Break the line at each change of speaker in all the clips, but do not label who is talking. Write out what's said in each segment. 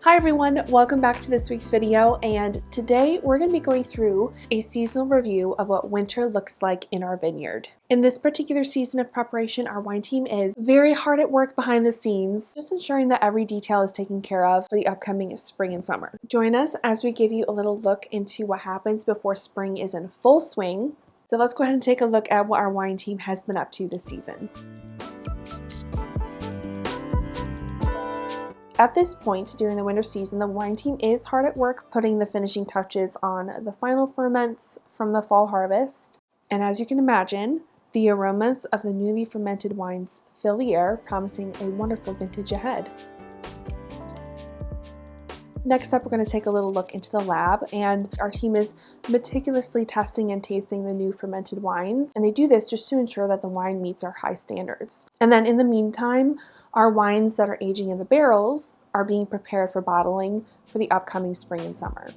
Hi everyone, welcome back to this week's video, and today we're going to be going through a seasonal review of what winter looks like in our vineyard. In this particular season of preparation, our wine team is very hard at work behind the scenes, just ensuring that every detail is taken care of for the upcoming spring and summer. Join us as we give you a little look into what happens before spring is in full swing. So let's go ahead and take a look at what our wine team has been up to this season. At this point during the winter season, the wine team is hard at work putting the finishing touches on the final ferments from the fall harvest. And as you can imagine, the aromas of the newly fermented wines fill the air, promising a wonderful vintage ahead. Next up, we're going to take a little look into the lab, and our team is meticulously testing and tasting the new fermented wines, and they do this just to ensure that the wine meets our high standards. And then in the meantime, our wines that are aging in the barrels are being prepared for bottling for the upcoming spring and summer.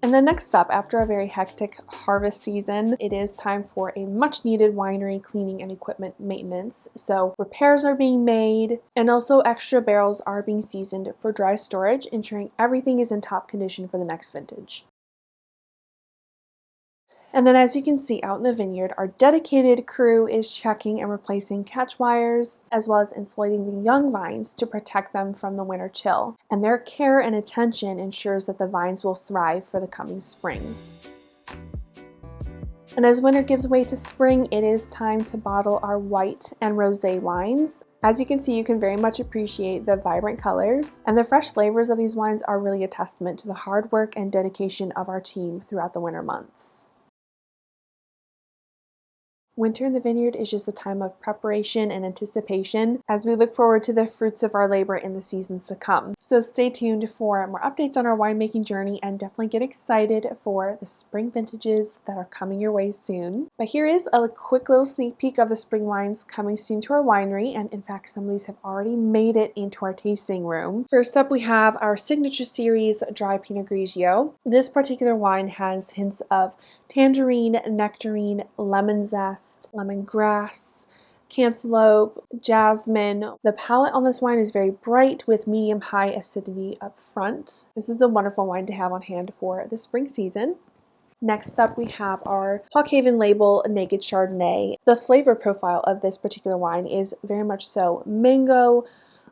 And then next up, after a very hectic harvest season, it is time for a much needed winery cleaning and equipment maintenance. So repairs are being made, and also extra barrels are being seasoned for dry storage, ensuring everything is in top condition for the next vintage. And then as you can see out in the vineyard, our dedicated crew is checking and replacing catch wires, as well as insulating the young vines to protect them from the winter chill. And their care and attention ensures that the vines will thrive for the coming spring. And as winter gives way to spring, it is time to bottle our white and rosé wines. As you can see, you can very much appreciate the vibrant colors, and the fresh flavors of these wines are really a testament to the hard work and dedication of our team throughout the winter months. Winter in the vineyard is just a time of preparation and anticipation as we look forward to the fruits of our labor in the seasons to come. So stay tuned for more updates on our winemaking journey, and definitely get excited for the spring vintages that are coming your way soon. But here is a quick little sneak peek of the spring wines coming soon to our winery, and in fact some of these have already made it into our tasting room. First up, we have our signature series dry Pinot Grigio. This particular wine has hints of tangerine, nectarine, lemon zest, lemongrass, cantaloupe, jasmine. The palate on this wine is very bright with medium-high acidity up front. This is a wonderful wine to have on hand for the spring season. Next up, we have our Hawkhaven label Naked Chardonnay. The flavor profile of this particular wine is very much so mango,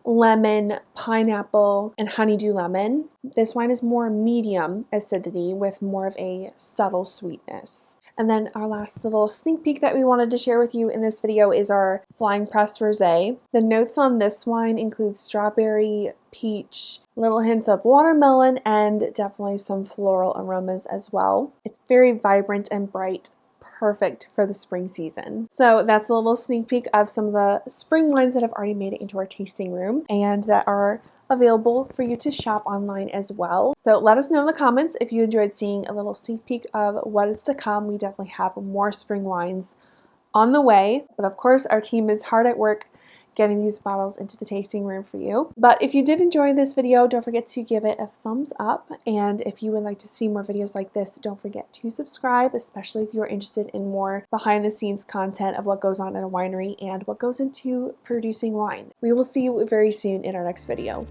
lemon, pineapple, and honeydew lemon. This wine is more medium acidity with more of a subtle sweetness. And then our last little sneak peek that we wanted to share with you in this video is our Flying Press Rosé. The notes on this wine include strawberry, peach, little hints of watermelon, and definitely some floral aromas as well. It's very vibrant and bright, perfect for the spring season. So that's a little sneak peek of some of the spring wines that have already made it into our tasting room and that are available for you to shop online as well. So let us know in the comments if you enjoyed seeing a little sneak peek of what is to come. We definitely have more spring wines on the way, but of course our team is hard at work getting these bottles into the tasting room for you. But if you did enjoy this video, don't forget to give it a thumbs up, and if you would like to see more videos like this, don't forget to subscribe, especially if you're interested in more behind the scenes content of what goes on in a winery and what goes into producing wine. We will see you very soon in our next video.